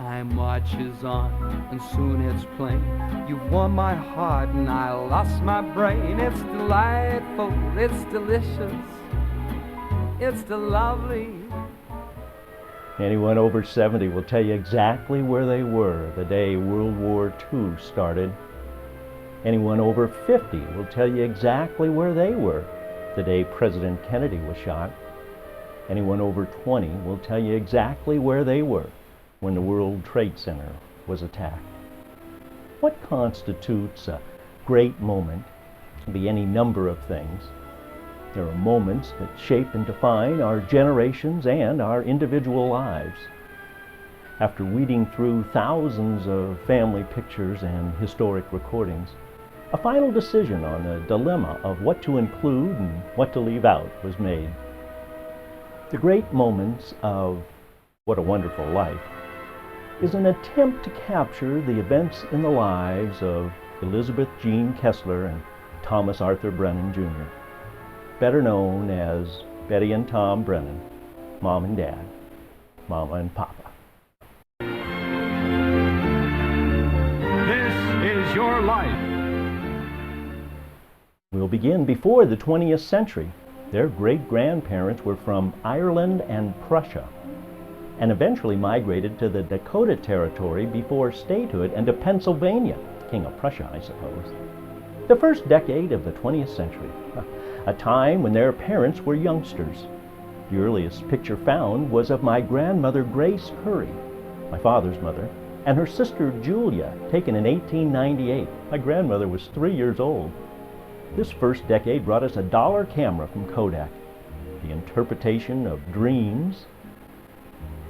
Time marches on, and soon it's plain you've won my heart and I lost my brain. It's delightful, it's delicious, it's lovely. Anyone over 70 will tell you exactly where they were the day World War II started. Anyone over 50 will tell you exactly where they were the day President Kennedy was shot. Anyone over 20 will tell you exactly where they were when the World Trade Center was attacked. What constitutes a great moment can be any number of things. There are moments that shape and define our generations and our individual lives. After weeding through thousands of family pictures and historic recordings, a final decision on the dilemma of what to include and what to leave out was made. The Great Moments of What a Wonderful Life is an attempt to capture the events in the lives of Elizabeth Jean Kessler and Thomas Arthur Brennan, Jr., better known as Betty and Tom Brennan, Mom and Dad, Mama and Papa. This is your life. We'll begin before the 20th century. Their great-grandparents were from Ireland and Prussia, and eventually migrated to the Dakota Territory before statehood and to Pennsylvania, King of Prussia, I suppose. The first decade of the 20th century, a time when their parents were youngsters. The earliest picture found was of my grandmother Grace Curry, my father's mother, and her sister Julia, taken in 1898. My grandmother was 3 years old. This first decade brought us a dollar camera from Kodak, the interpretation of dreams.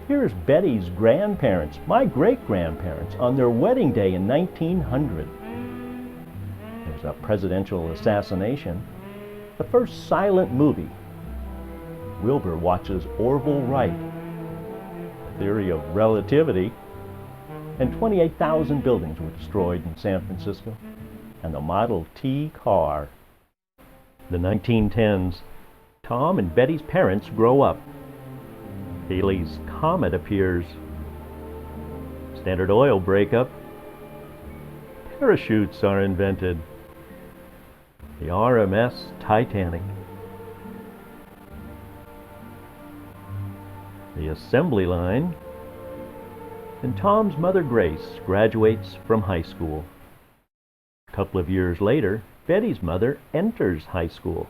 Here's Betty's grandparents, my great-grandparents, on their wedding day in 1900. There's a presidential assassination, the first silent movie. Wilbur watches Orville Wright, The Theory of Relativity, and 28,000 buildings were destroyed in San Francisco, and the Model T car. The 1910s, Tom and Betty's parents grow up. Halley's Comet appears. Standard Oil breakup. Parachutes are invented. The RMS Titanic. The assembly line. And Tom's mother Grace graduates from high school. A couple of years later, Betty's mother enters high school.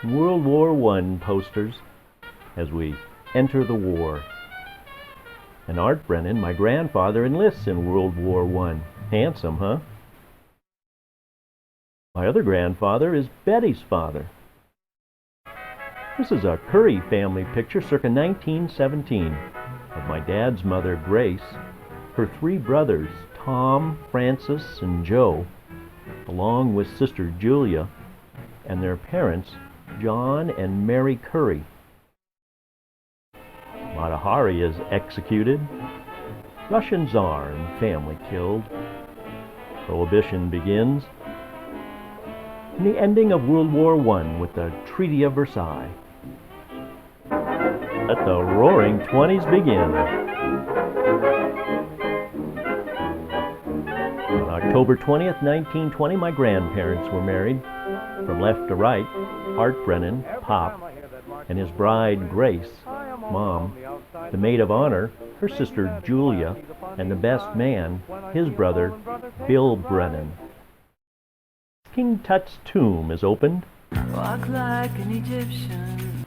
World War I posters as we enter the war. And Art Brennan, my grandfather, enlists in World War I. Handsome, huh? My other grandfather is Betty's father. This is a Curry family picture circa 1917 of my dad's mother Grace, her three brothers Tom, Francis, and Joe, along with sister Julia, and their parents John and Mary Curry. Mata Hari is executed, Russian Tsar and family killed, Prohibition begins, and the ending of World War I with the Treaty of Versailles. Let the Roaring Twenties begin. On October 20th, 1920, my grandparents were married. From left to right, Art Brennan, Pop, and his bride, Grace, Mom, the maid of honor, her sister Julia, and the best man, his brother, Bill Brennan. King Tut's tomb is opened. Walk like an Egyptian.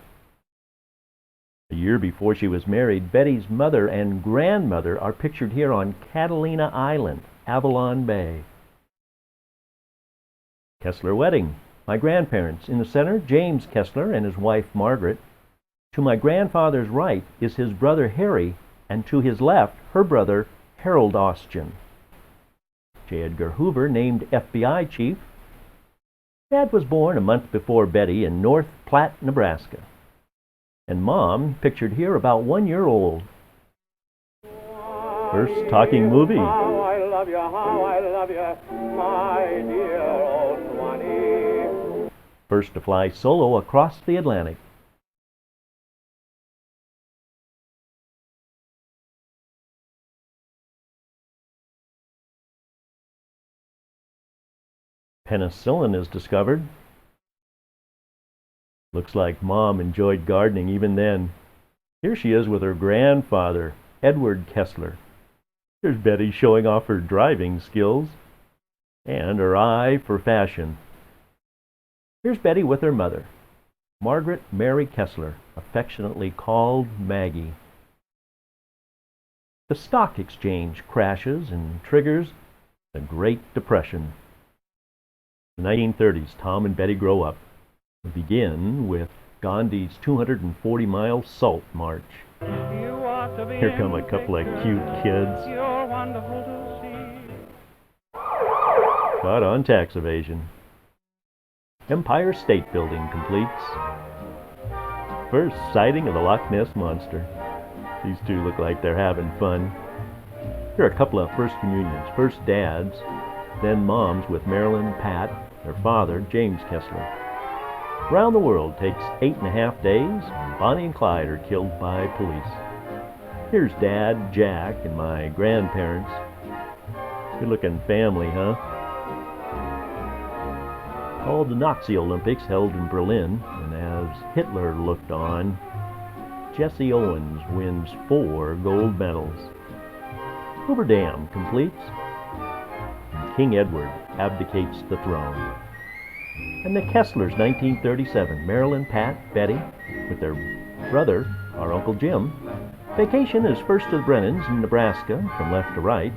A year before she was married, Betty's mother and grandmother are pictured here on Catalina Island, Avalon Bay. Kessler wedding. My grandparents. In the center, James Kessler and his wife Margaret. To my grandfather's right is his brother Harry, and to his left, her brother Harold Austin. J. Edgar Hoover named FBI chief. Dad was born a month before Betty in North Platte, Nebraska. And Mom, pictured here, about 1 year old. First talking movie. How I love you, my dear old Swanee. First to fly solo across the Atlantic. penicillin is discovered. Looks like Mom enjoyed gardening even then. Here she is with her grandfather, Edward Kessler. Here's Betty showing off her driving skills and her eye for fashion. Here's Betty with her mother, Margaret Mary Kessler, affectionately called Maggie. The stock exchange crashes and triggers the Great Depression. The 1930s, Tom and Betty grow up. We begin with Gandhi's 240-mile Salt March. Here come a couple of cute kids. Caught on tax evasion. Empire State Building completes. First sighting of the Loch Ness Monster. These two look like they're having fun. Here are a couple of first communions. First dads, then moms with Marilyn and Pat, their father, James Kessler. Round the World takes 8.5 days, and Bonnie and Clyde are killed by police. Here's Dad, Jack, and my grandparents. Good-looking family, huh? Called the Nazi Olympics, held in Berlin, and as Hitler looked on, Jesse Owens wins 4 gold medals. Hoover Dam completes, and King Edward abdicates the throne. And the Kesslers, 1937, Marilyn, Pat, Betty, with their brother, our Uncle Jim. Vacation is first to the Brennans in Nebraska, from left to right.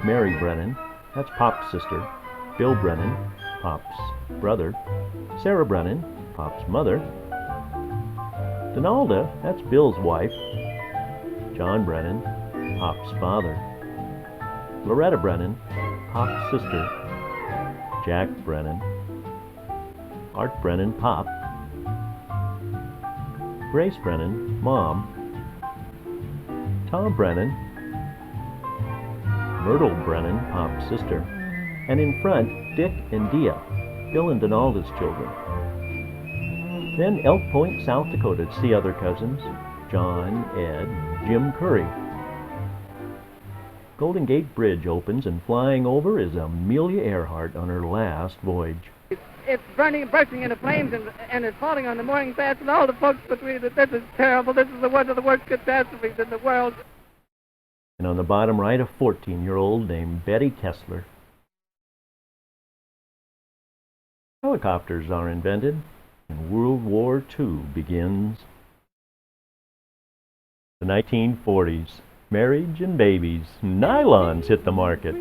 Mary Brennan, that's Pop's sister. Bill Brennan, Pop's brother. Sarah Brennan, Pop's mother. Donalda, that's Bill's wife. John Brennan, Pop's father. Loretta Brennan, Pop's sister. Jack Brennan, Art Brennan, Pop. Grace Brennan, Mom. Tom Brennan, Myrtle Brennan, Pop's sister. And in front, Dick and Dia, Bill and Donalda's children. Then Elk Point, South Dakota to see other cousins, John, Ed, Jim Curry. Golden Gate Bridge opens, and flying over is Amelia Earhart on her last voyage. It's burning and bursting into flames, and it's falling on the mooring fast, and all the folks between it. This is terrible. This is one of the worst catastrophes in the world. And on the bottom right, a 14-year-old named Betty Kessler. Helicopters are invented, and World War II begins. The 1940s, marriage and babies, nylons hit the market.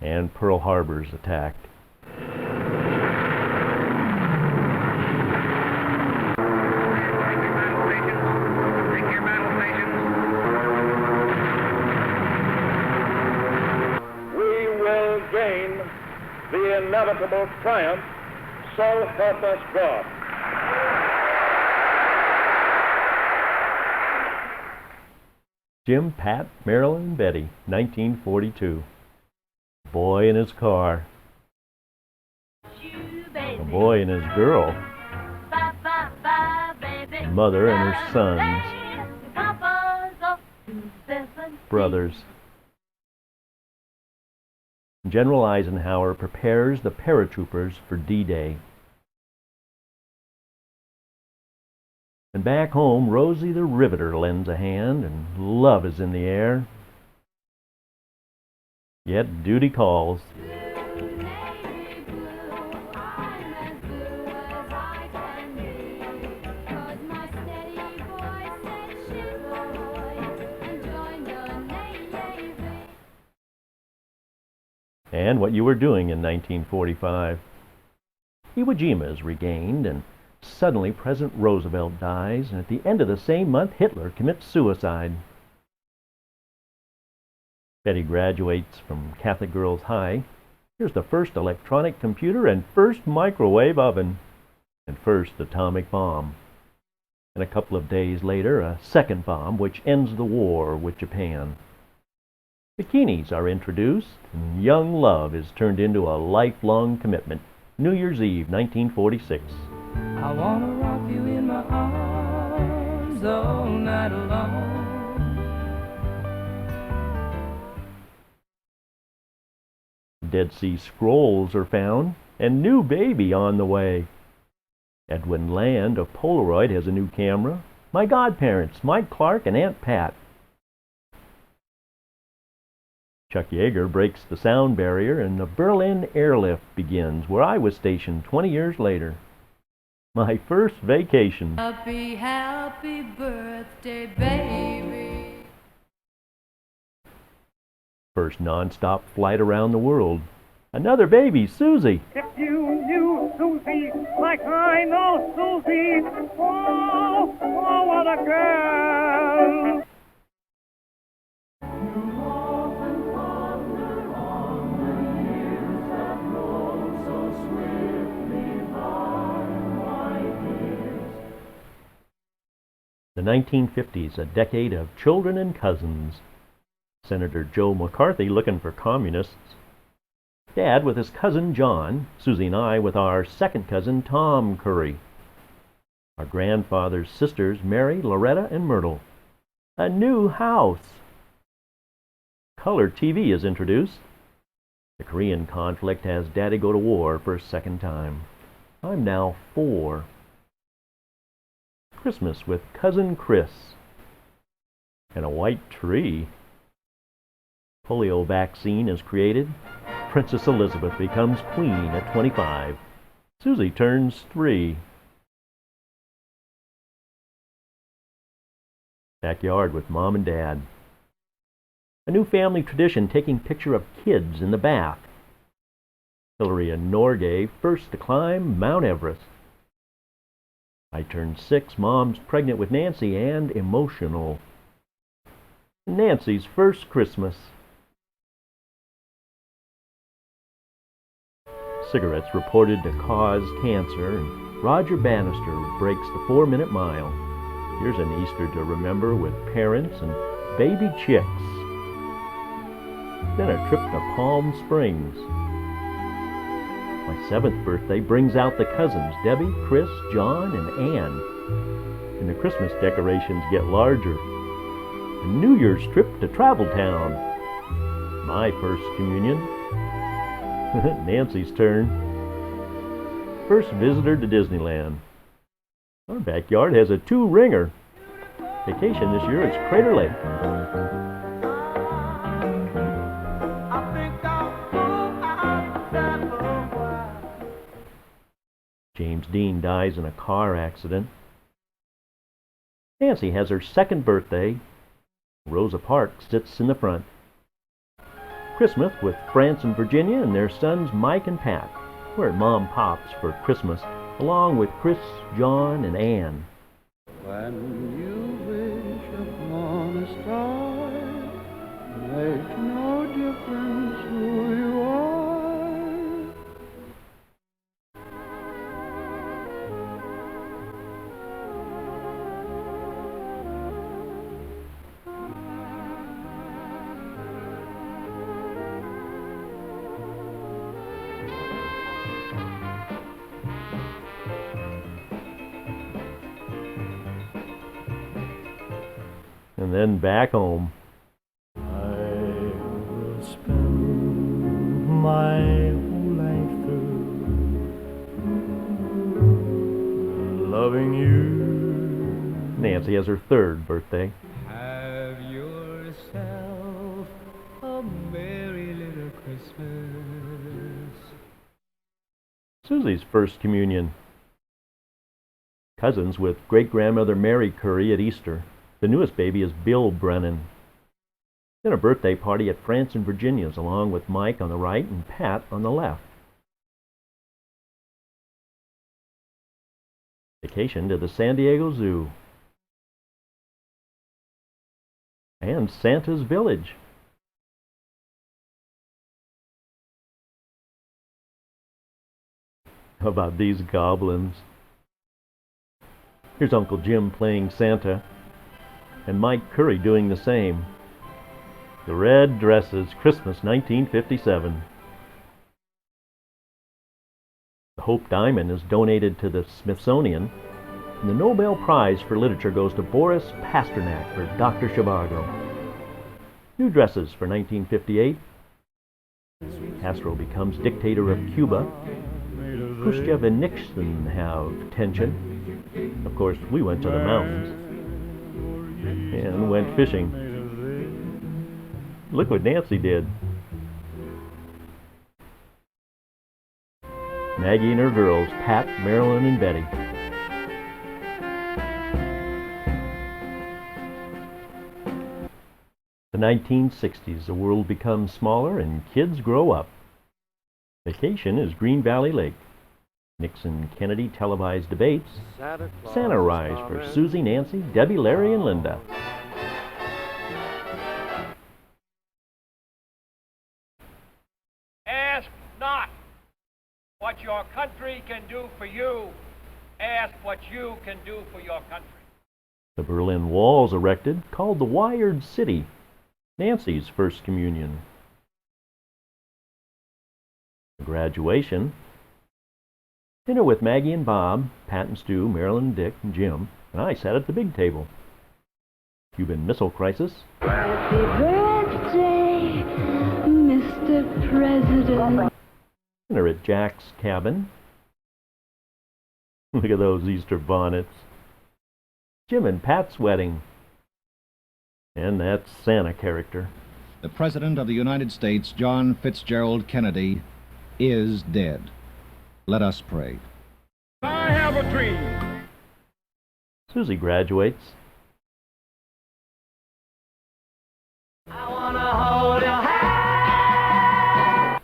And Pearl Harbor's attacked. We will gain the inevitable triumph, so help us God. Jim, Pat, Marilyn, and Betty, 1942. Boy and his car. A boy and his girl. A mother and her sons. Brothers. General Eisenhower prepares the paratroopers for D-Day. And back home, Rosie the Riveter lends a hand, and love is in the air. Yet duty calls. And what you were doing in 1945. Iwo Jima is regained, and suddenly President Roosevelt dies, and at the end of the same month, Hitler commits suicide. Betty graduates from Catholic Girls High. Here's the first electronic computer and first microwave oven, and first atomic bomb. And a couple of days later, a second bomb, which ends the war with Japan. Bikinis are introduced, and young love is turned into a lifelong commitment. New Year's Eve, 1946. I wanna rock you in my arms all night long. Dead Sea Scrolls are found, and new baby on the way. Edwin Land of Polaroid has a new camera. My godparents, Mike Clark and Aunt Pat. Chuck Yeager breaks the sound barrier, and the Berlin airlift begins, where I was stationed 20 years later. My first vacation. Happy, happy birthday, baby. First non-stop flight around the world. Another baby, Susie. If you knew Susie like I know Susie, oh, oh, what a girl! The 1950s, a decade of children and cousins. Senator Joe McCarthy looking for communists. Dad with his cousin John, Susie and I with our second cousin Tom Curry. Our grandfather's sisters Mary, Loretta, and Myrtle. A new house. Color TV is introduced. The Korean conflict has Daddy go to war for a second time. I'm now 4. Christmas with Cousin Chris. And a white tree. Polio vaccine is created. Princess Elizabeth becomes queen at 25. Susie turns 3. Backyard with Mom and Dad. A new family tradition taking picture of kids in the bath. Hillary and Norgay first to climb Mount Everest. I turned 6, Mom's pregnant with Nancy and emotional. Nancy's first Christmas. Cigarettes reported to cause cancer, and Roger Bannister breaks the 4-minute mile. Here's an Easter to remember with parents and baby chicks. Then a trip to Palm Springs. My 7th birthday brings out the cousins, Debbie, Chris, John, and Ann. And the Christmas decorations get larger. A New Year's trip to Travel Town. My first communion. Nancy's turn. First visitor to Disneyland. Our backyard has a 2-ringer. Vacation this year is Crater Lake. James Dean dies in a car accident. Nancy has her 2nd birthday. Rosa Parks sits in the front. Christmas with France and Virginia and their sons Mike and Pat. We're at Mom Pop's for Christmas, along with Chris, John, and Ann. When you wish upon a star, makes no difference who you are. And then back home. I will spend my whole life through loving you. Nancy has her 3rd birthday. Have yourself a merry little Christmas. Susie's first communion. Cousins with great-grandmother Mary Curry at Easter. The newest baby is Bill Brennan. Then a birthday party at France and Virginia's, along with Mike on the right and Pat on the left. Vacation to the San Diego Zoo. And Santa's Village. How about these goblins? Here's Uncle Jim playing Santa, and Mike Curry doing the same. The red dresses, Christmas 1957. The Hope Diamond is donated to the Smithsonian, and the Nobel Prize for Literature goes to Boris Pasternak for Dr. Zhivago. New dresses for 1958. Castro becomes dictator of Cuba. Khrushchev and Nixon have tension. Of course, we went to the mountains and went fishing. Look what Nancy did. Maggie and her girls, Pat, Marilyn, and Betty. The 1960s, the world becomes smaller and kids grow up. Vacation is Green Valley Lake. Nixon-Kennedy televised debates. Santa Rise for Susie, Nancy, Debbie, Larry, and Linda. Ask not what your country can do for you. Ask what you can do for your country. The Berlin Wall's erected, called the Wired City. Nancy's first communion. Graduation. Dinner with Maggie and Bob, Pat and Stu, Marilyn and Dick and Jim, and I sat at the big table. Cuban Missile Crisis. Happy birthday, Mr. President. Dinner at Jack's cabin. Look at those Easter bonnets. Jim and Pat's wedding. And that Santa character. The President of the United States, John Fitzgerald Kennedy, is dead. Let us pray. I have a dream. Susie graduates. I wanna hold your hand.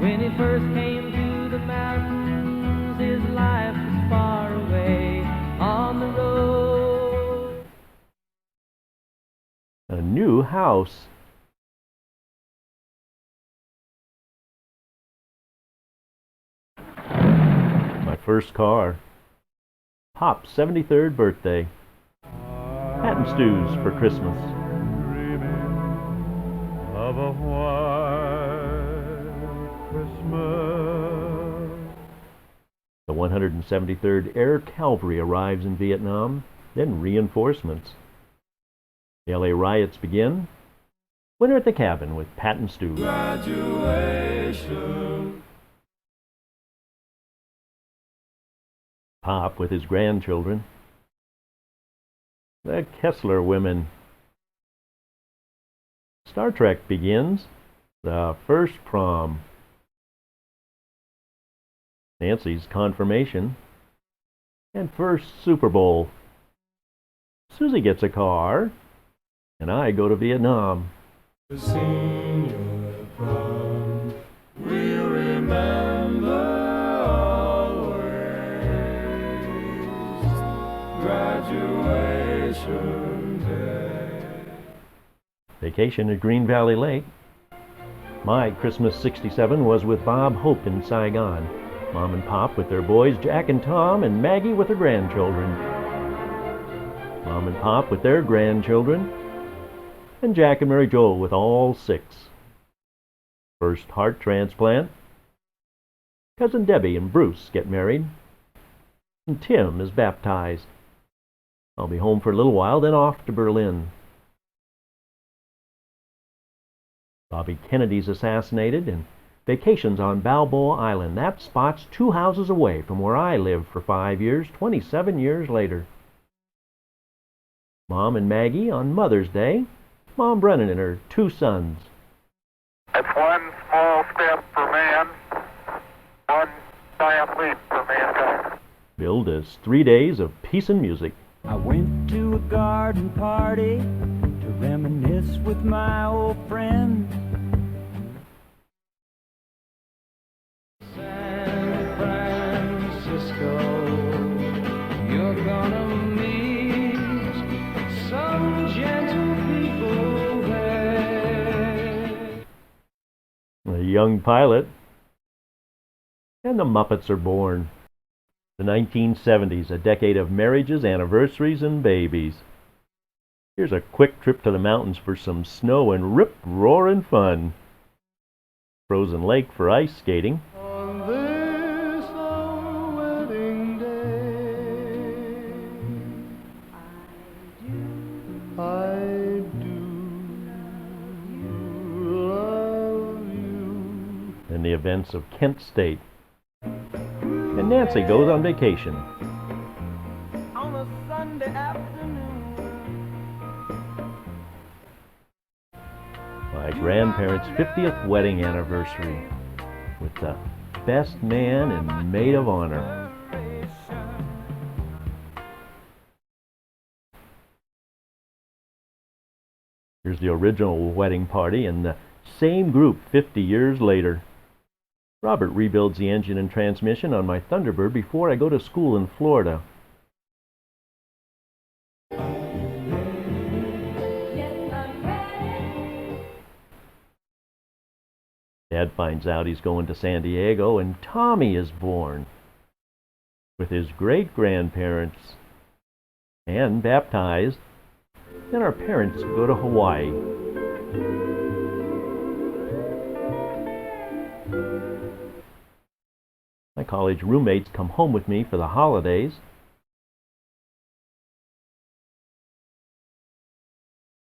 When he first came to the mountains, his life was far away on the road. A new house. My first car. Pop's 73rd birthday. Pat and Stu's for Christmas. Of a white Christmas. The 173rd Air Cavalry arrives in Vietnam, then reinforcements. The LA riots begin. Winter at the cabin with Pat and Stu. Graduation. Pop with his grandchildren. The Kessler women. Star Trek begins. The first prom. Nancy's confirmation. And first Super Bowl. Susie gets a car. And I go to Vietnam. The senior prom. We'll remember always. Graduation day. Vacation at Green Valley Lake. My Christmas '67 was with Bob Hope in Saigon. Mom and Pop with their boys, Jack and Tom, and Maggie with her grandchildren. Mom and Pop with their grandchildren. And Jack and Mary Jo with all 6. First heart transplant. Cousin Debbie and Bruce get married. And Tim is baptized. I'll be home for a little while, then off to Berlin. Bobby Kennedy's assassinated, and vacations on Balboa Island. That spot's 2 houses away from where I lived for 5 years, 27 years later. Mom and Maggie on Mother's Day. Mom Brennan and her 2 sons. It's one small step for man, one giant leap for mankind. Billed as 3 days of peace and music. I went to a garden party to reminisce with my old friends. San Francisco, you're gonna meet some gentle people there. A young pilot. And the Muppets are born. The 1970s, a decade of marriages, anniversaries, and babies. Here's a quick trip to the mountains for some snow and rip-roaring fun. Frozen Lake for ice skating. On this our wedding day, I do the events of Kent State. And Nancy goes on vacation. On a Sunday afternoon. My grandparents' 50th wedding anniversary with the best man and maid of honor. Here's the original wedding party in the same group 50 years later. Robert rebuilds the engine and transmission on my Thunderbird before I go to school in Florida. Dad finds out he's going to San Diego, and Tommy is born with his great-grandparents and baptized. Then our parents go to Hawaii. My college roommates come home with me for the holidays.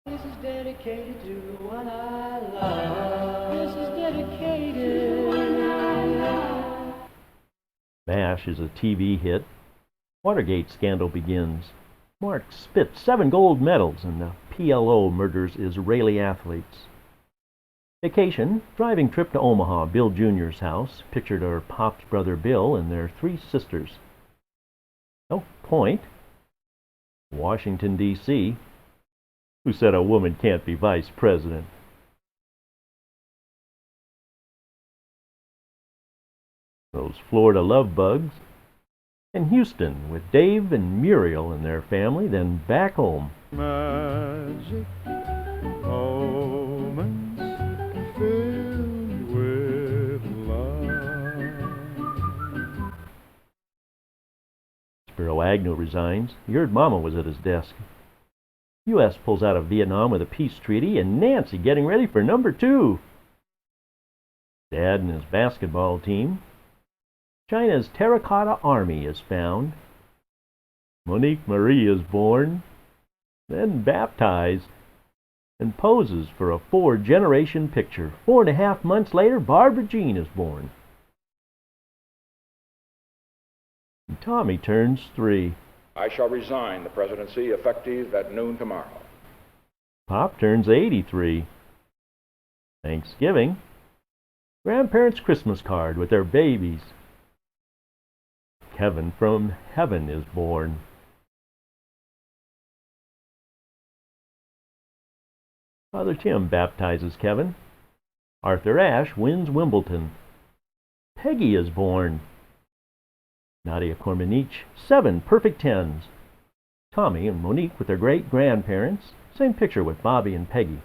This is dedicated to the one I love. This is dedicated. MASH is a TV hit. Watergate scandal begins. Mark Spitz 7 gold medals, and the PLO murders Israeli athletes. Vacation, driving trip to Omaha, Bill Jr.'s house. Pictured our Pop's brother Bill and their 3 sisters. No point. Washington, D.C. Who said a woman can't be vice president? Those Florida love bugs. And Houston with Dave and Muriel and their family, then back home. Magic moments filled with love. Spiro Agnew resigns. You heard Mama was at his desk. U.S. pulls out of Vietnam with a peace treaty, and Nancy getting ready for number 2. Dad and his basketball team. China's Terracotta Army is found. Monique Marie is born, then baptized, and poses for a 4-generation picture. 4.5 months later, Barbara Jean is born. And Tommy turns 3. I shall resign the presidency effective at noon tomorrow. Pop turns 83. Thanksgiving. Grandparents' Christmas card with their babies. Kevin from heaven is born. Father Tim baptizes Kevin. Arthur Ashe wins Wimbledon. Peggy is born. Nadia Comaneci, 7 perfect 10s. Tommy and Monique with their great-grandparents. Same picture with Bobby and Peggy.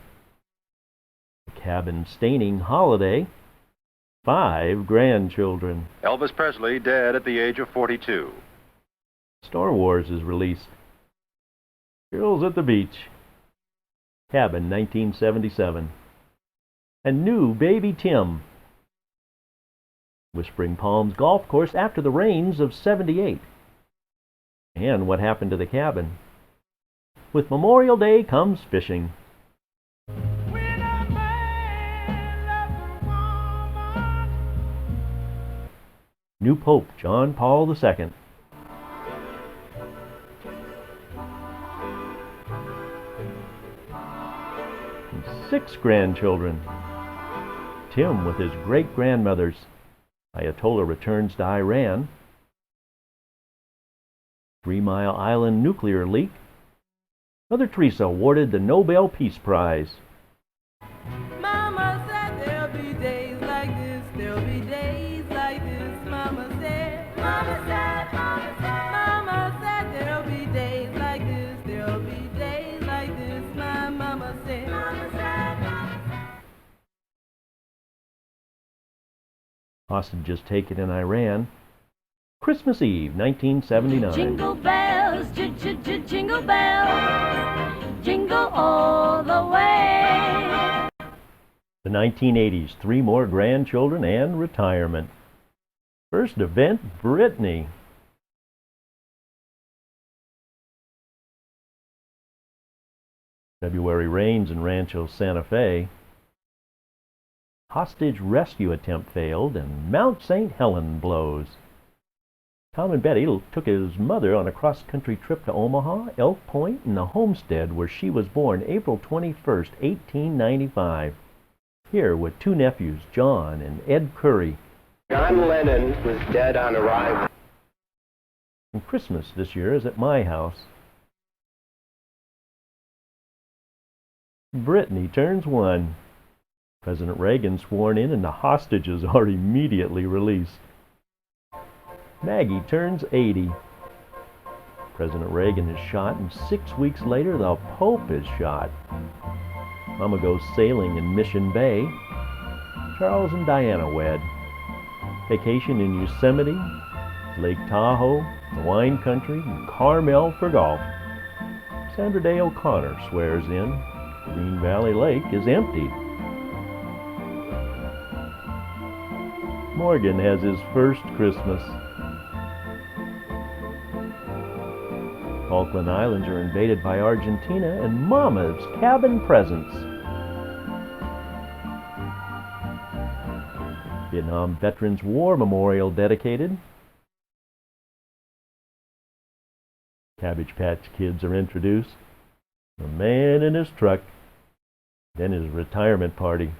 The cabin staining holiday. 5 grandchildren. Elvis Presley dead at the age of 42. Star Wars is released. Girls at the Beach. Cabin, 1977. And new baby Tim. Whispering Palms Golf Course after the rains of 78. And what happened to the cabin. With Memorial Day comes fishing. New Pope John Paul II. And 6 grandchildren. Tim with his great-grandmothers. Ayatollah returns to Iran. 3 Mile Island nuclear leak. Mother Teresa awarded the Nobel Peace Prize. Mama said there'll be days like this, there'll be days like this. Mama said, Mama said, Mama said, Mama said there'll be days like this, there'll be days like this. My mama said, Mama said, Mama said. Hostages taken in Iran. Christmas Eve, 1979. Jingle bells, jingle bells, jingle all the way. The 1980s, 3 more grandchildren and retirement. First event, Britney. February rains in Rancho Santa Fe. Hostage rescue attempt failed, and Mount St. Helen blows. Tom and Betty took his mother on a cross-country trip to Omaha, Elk Point, and the homestead where she was born April 21st, 1895. Here with two nephews, John and Ed Curry. John Lennon was dead on arrival. And Christmas this year is at my house. Brittany turns 1. President Reagan sworn in and the hostages are immediately released. Maggie turns 80. President Reagan is shot, and 6 weeks later the Pope is shot. Mama goes sailing in Mission Bay. Charles and Diana wed. Vacation in Yosemite, Lake Tahoe, the wine country, and Carmel for golf. Sandra Day O'Connor swears in. Green Valley Lake is empty. Morgan has his first Christmas. Falkland Islands are invaded by Argentina, and Mama's cabin presents. Vietnam Veterans War Memorial dedicated. Cabbage Patch Kids are introduced. A man in his truck. Then his retirement party.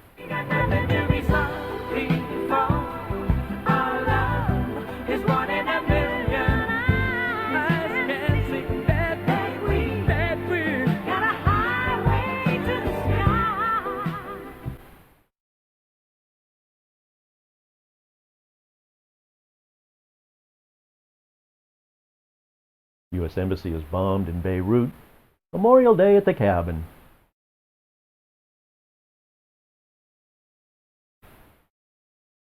U.S. Embassy is bombed in Beirut. Memorial Day at the cabin.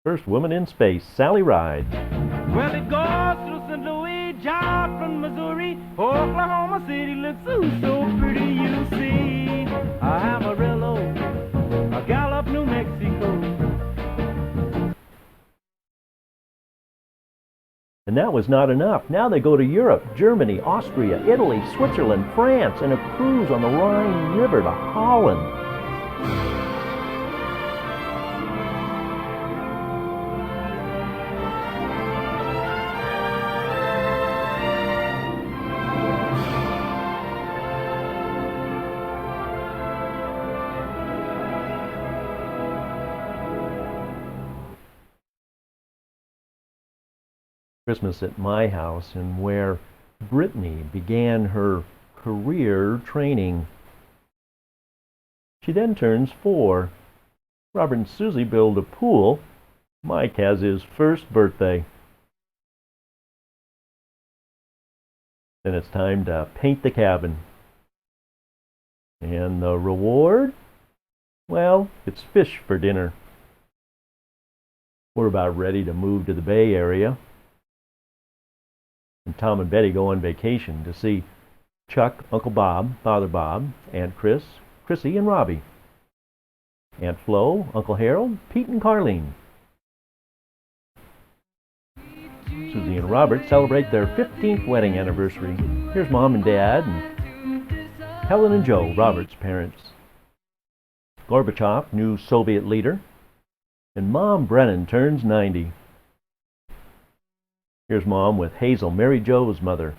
First woman in space, Sally Ride. Well, it goes through St. Louis, Joplin, Missouri, Oklahoma City looks so pretty, you see. Amarillo, Gallup, New Mexico. And that was not enough. Now they go to Europe, Germany, Austria, Italy, Switzerland, France, and a cruise on the Rhine River to Holland. Christmas at my house, and where Brittany began her career training. She then turns 4. Robert and Susie build a pool. Mike has his first birthday. Then it's time to paint the cabin. And the reward? Well, it's fish for dinner. We're about ready to move to the Bay Area. And Tom and Betty go on vacation to see Chuck, Uncle Bob, Father Bob, Aunt Chris, Chrissy, and Robbie. Aunt Flo, Uncle Harold, Pete, and Carlene. Susie and Robert celebrate their 15th wedding anniversary. Here's Mom and Dad, and Helen and Joe, Robert's parents. Gorbachev, new Soviet leader. And Mom Brennan turns 90. Here's Mom with Hazel, Mary Jo's mother.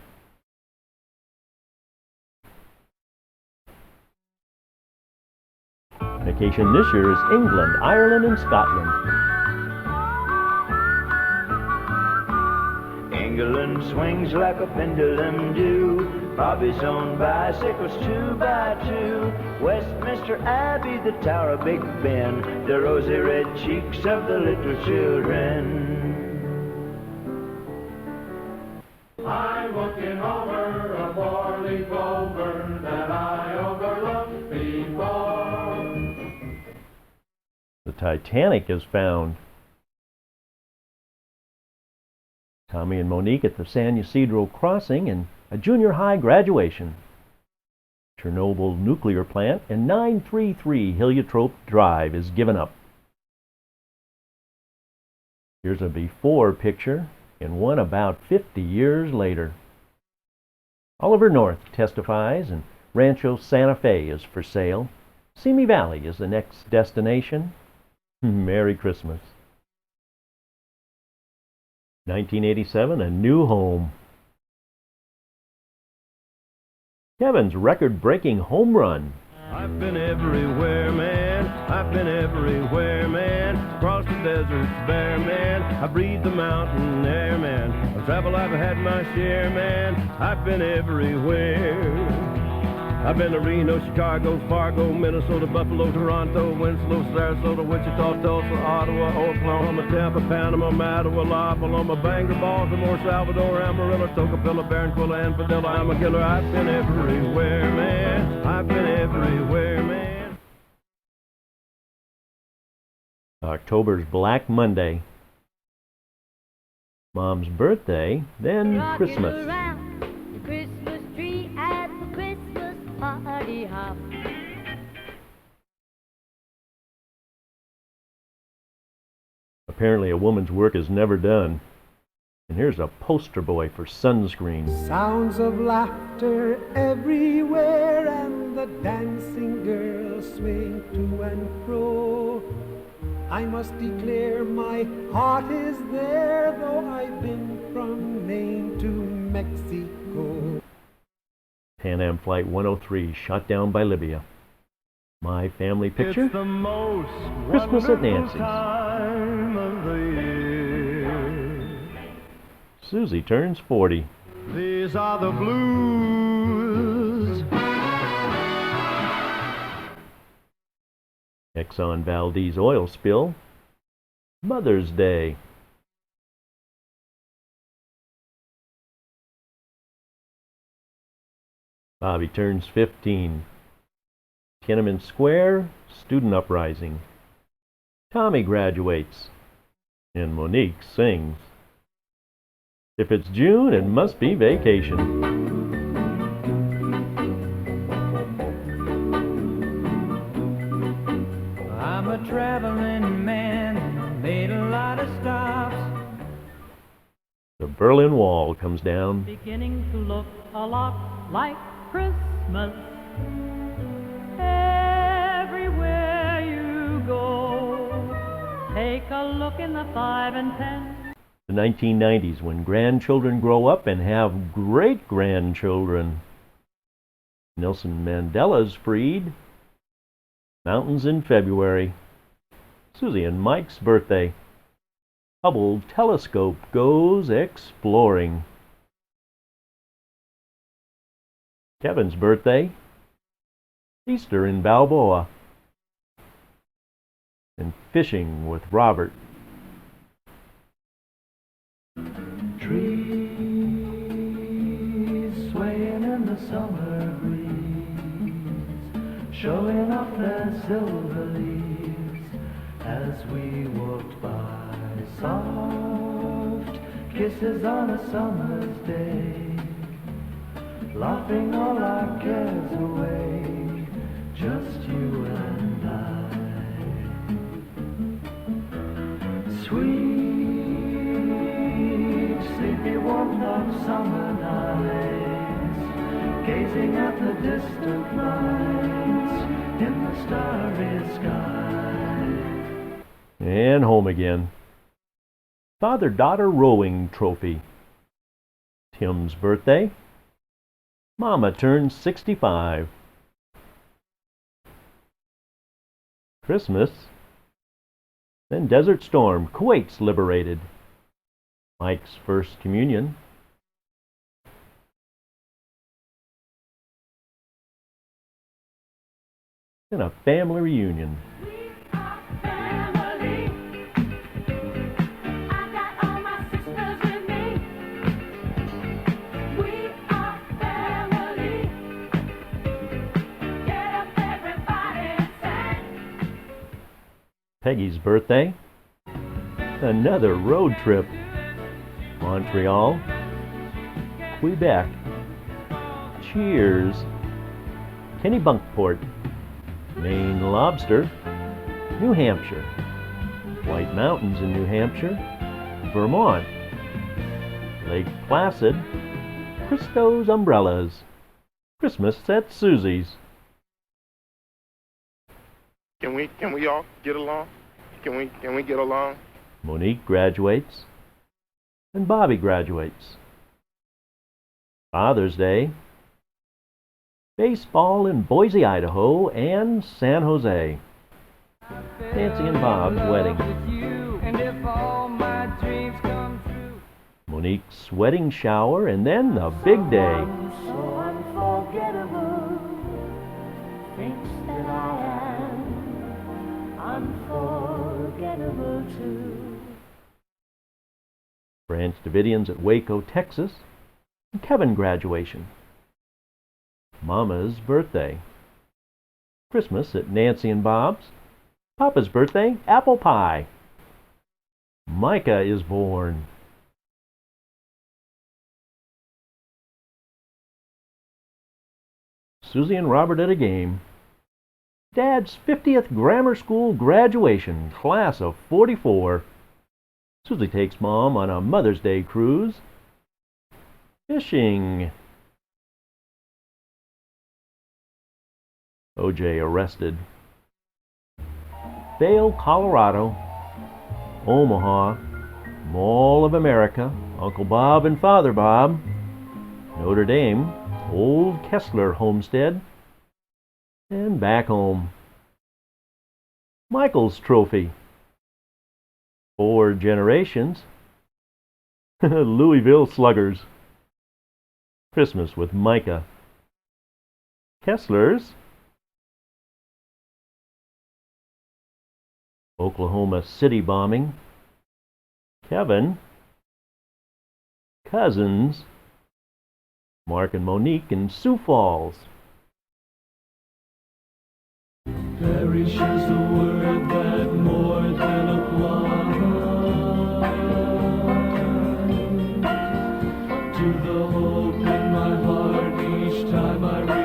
Vacation this year is England, Ireland, and Scotland. England swings like a pendulum do. Bobby's on bicycles 2 by 2. Westminster Abbey, the Tower of Big Ben, the rosy red cheeks of the little children. I'm looking over a 4-leaf clover that I overlooked before. The Titanic is found. Tommy and Monique at the San Ysidro Crossing and a junior high graduation. Chernobyl nuclear plant and 933 Heliotrope Drive is given up. Here's a before picture and one about 50 years later. Oliver North testifies, and Rancho Santa Fe is for sale. Simi Valley is the next destination. Merry Christmas. 1987, a new home. Kevin's record-breaking home run. I've been everywhere, man. I've been everywhere, man. Across the deserts bare, man. I breathe the mountain air, man. Of travel I've had my share, man. I've been everywhere. I've been to Reno, Chicago, Fargo, Minnesota, Buffalo, Toronto, Winslow, Sarasota, Wichita, Tulsa, Ottawa, Oklahoma, Tampa, Panama, Mattawa, La Paloma, Bangor, Baltimore, Salvador, Amarillo, Tocopilla, Barranquilla, and Padilla. I'm a killer. I've been everywhere, man. I've been everywhere, man. October's Black Monday. Mom's birthday, then Christmas. The Christmas tree at the Christmas party hop. Apparently a woman's work is never done. And here's a poster boy for sunscreen. Sounds of laughter everywhere, and the dancing girls swing to and fro. I must declare my heart is there, though I've been from Maine to Mexico. Pan Am Flight 103 shot down by Libya. My family picture? It's the most Christmas at wonderful Nancy's. time of the year. Susie turns 40. These are the blues. Exxon Valdez oil spill. Mother's Day. Bobby turns 15. Tiananmen Square, student uprising. Tommy graduates. And Monique sings. If it's June, it must be vacation. I'm a traveling man, made a lot of stops. The Berlin Wall comes down. Beginning to look a lot like Christmas. Everywhere you go, take a look in the 5 and 10. The 1990s, when grandchildren grow up and have great-grandchildren. Nelson Mandela's freed. Mountains in February. Susie and Mike's birthday. Hubble telescope goes exploring. Kevin's birthday. Easter in Balboa. And fishing with Robert. Trees swaying in the summer breeze, showing off their silver leaves as we walked by. Soft kisses on a summer's day, laughing all our cares away, just you and I. Sweet, sleepy, warm of summer nights, gazing at the distant lights in the starry sky. And home again. Father-daughter rowing trophy. Tim's birthday. Mama turns 65. Christmas. Then Desert Storm, Kuwait's liberated. Mike's first communion. And a family reunion. Peggy's birthday. Another road trip. Montreal. Quebec. Cheers. Kennebunkport. Maine lobster. New Hampshire. White Mountains in New Hampshire. Vermont. Lake Placid. Christo's umbrellas. Christmas at Susie's. Can we all get along? Can we get along? Monique graduates, and Bobby graduates. Father's Day, baseball in Boise, Idaho, and San Jose. Nancy and Bob's wedding. And if all my dreams come true, Monique's wedding shower, and then the big day. So unforgettable, thinks that I am unforgettable too. Branch Davidians at Waco, Texas, and Kevin graduation. Mama's birthday. Christmas at Nancy and Bob's. Papa's birthday, apple pie. Micah is born. Susie and Robert at a game. Dad's 50th grammar school graduation, class of 44. Susie takes Mom on a Mother's Day cruise. Fishing. O.J. arrested. Vail, Colorado. Omaha. Mall of America. Uncle Bob and Father Bob. Notre Dame. Old Kessler homestead. And back home. Michael's trophy. 4 generations. Louisville Sluggers. Christmas with Micah. Kesslers. Oklahoma City bombing. Kevin. Cousins. Mark and Monique in Sioux Falls. Perish is the word that more than applies to the hope in my heart each time I realize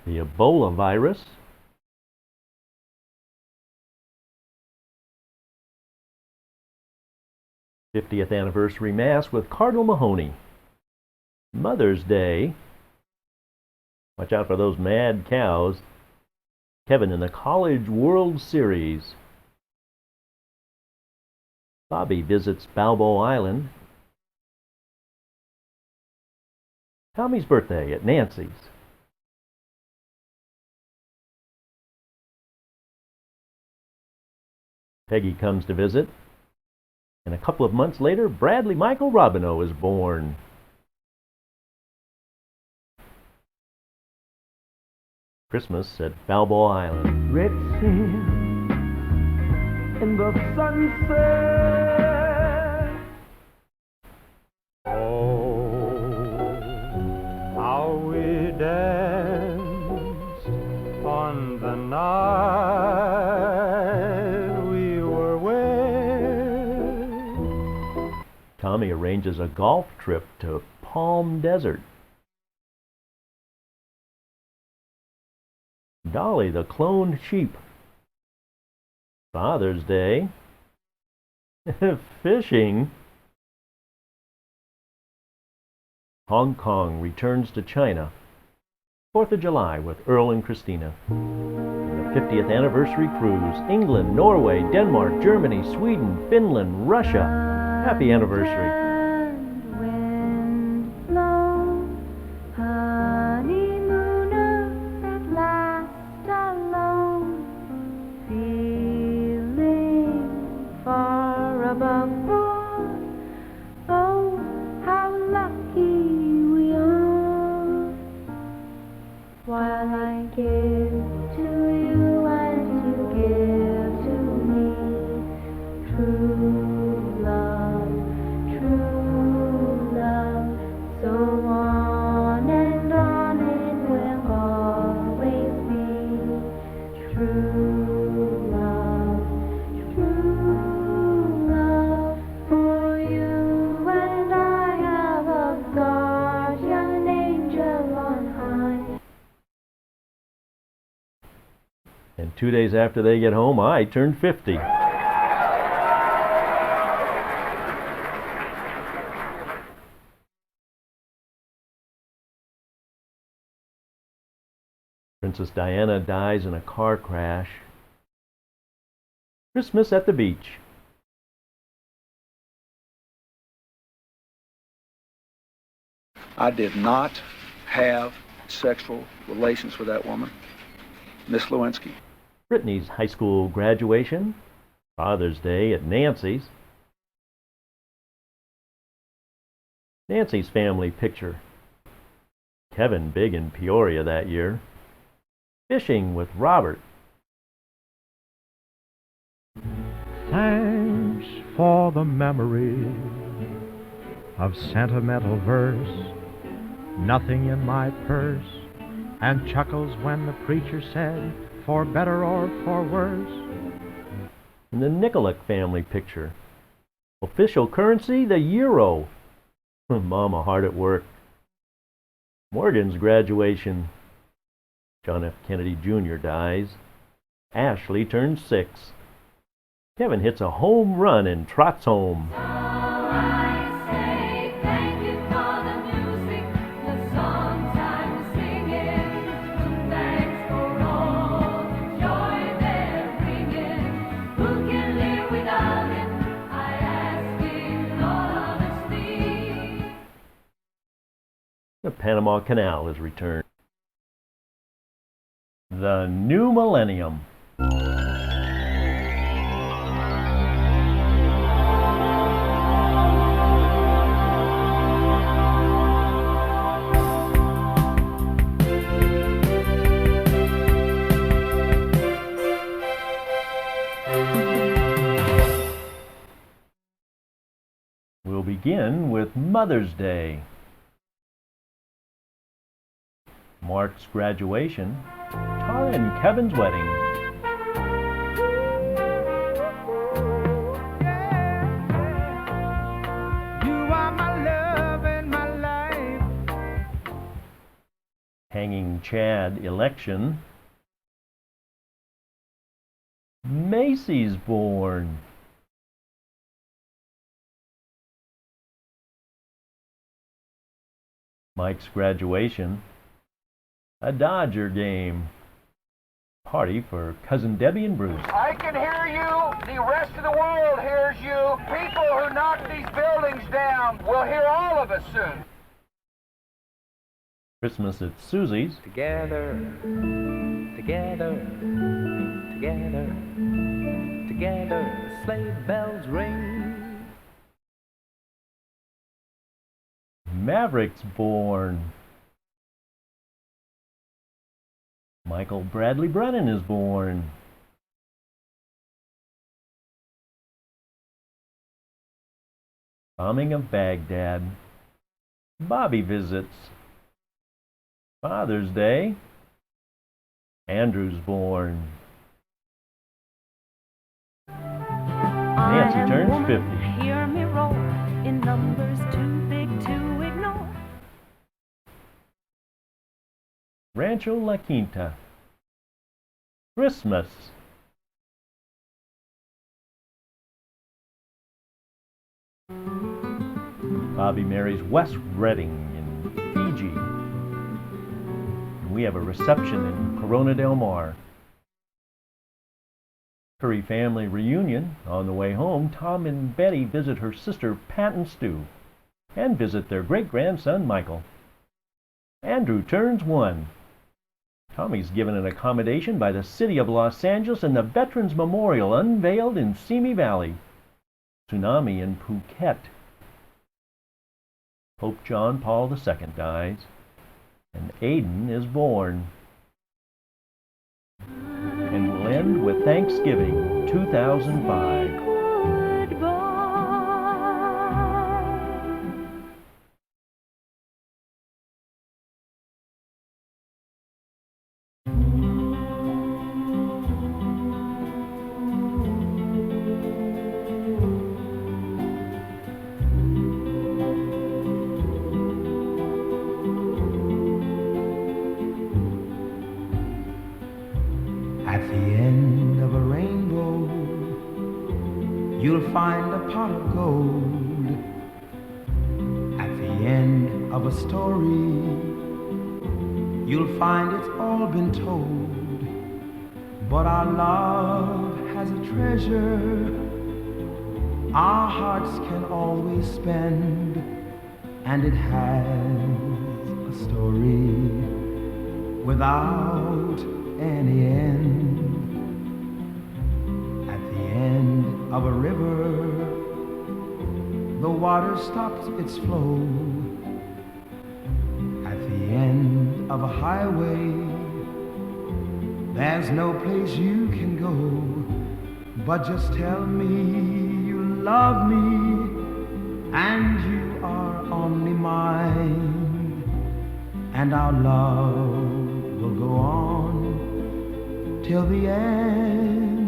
The Ebola virus. '50th anniversary Mass with Cardinal Mahoney. Mother's Day. Watch out for those mad cows. Kevin in the College World Series. Bobby visits Balboa Island. Tommy's birthday at Nancy's. Peggy comes to visit. And a couple of months later, Bradley Michael Robineau is born. Christmas at Balboa Island. red sand in the sunset. Oh, how we danced on the night we were wed. Tommy arranges a golf trip to Palm Desert. Dolly the cloned sheep. Father's Day. Fishing. Hong Kong returns to China. 4th of July with Earl and Christina. And the 50th anniversary cruise. England, Norway, Denmark, Germany, Sweden, Finland, Russia. Happy anniversary. And 2 days after they get home, I turned 50. Princess Diana dies in a car crash. Christmas at the beach. I did not have sexual relations with that woman, Miss Lewinsky. Brittany's high school graduation. Father's Day at Nancy's. Nancy's family picture. Kevin big in Peoria that year. Fishing with Robert. Thanks for the memory of sentimental verse, nothing in my purse, and chuckles when the preacher said, for better or for worse. And the Nikolic family picture. Official currency, the euro. Mama hard at work. Morgan's graduation. John F. Kennedy Jr. dies. Ashley turns 6. Kevin hits a home run and trots home. The Panama Canal is returned. The new millennium. We'll begin with Mother's Day. Mark's graduation, Tara and Kevin's wedding. You are my love and my life. Hanging Chad election. Macy's born. Mike's graduation. A Dodger game. Party for Cousin Debbie and Bruce. I can hear you. The rest of the world hears you. People who knock these buildings down will hear all of us soon. Christmas at Susie's. Together, together, together, together, sleigh bells ring. Maverick's born. Michael Bradley Brennan is born. Bombing of Baghdad. Bobby visits. Father's Day. Andrew's born. Nancy turns 50. Hear me roar in numbers too big to ignore. Rancho La Quinta. Christmas. Bobby marries Wes Redding in Fiji. And we have a reception in Corona del Mar. Curry family reunion. On the way home, Tom and Betty visit her sister Pat and Stu and visit their great-grandson Michael. Andrew turns 1. Tommy's given an accommodation by the City of Los Angeles and the Veterans Memorial unveiled in Simi Valley. Tsunami in Phuket. Pope John Paul II dies, and Aiden is born. And we'll end with Thanksgiving 2005. At the end of a rainbow, you'll find a pot of gold. At the end of a story, you'll find it's all been told. But our love has a treasure our hearts can always spend, and it has a story without any end. At the end of a river, the water stops its flow. At the end of a highway, there's no place you can go. But just tell me you love me, and you are only mine, and our love will go on till the end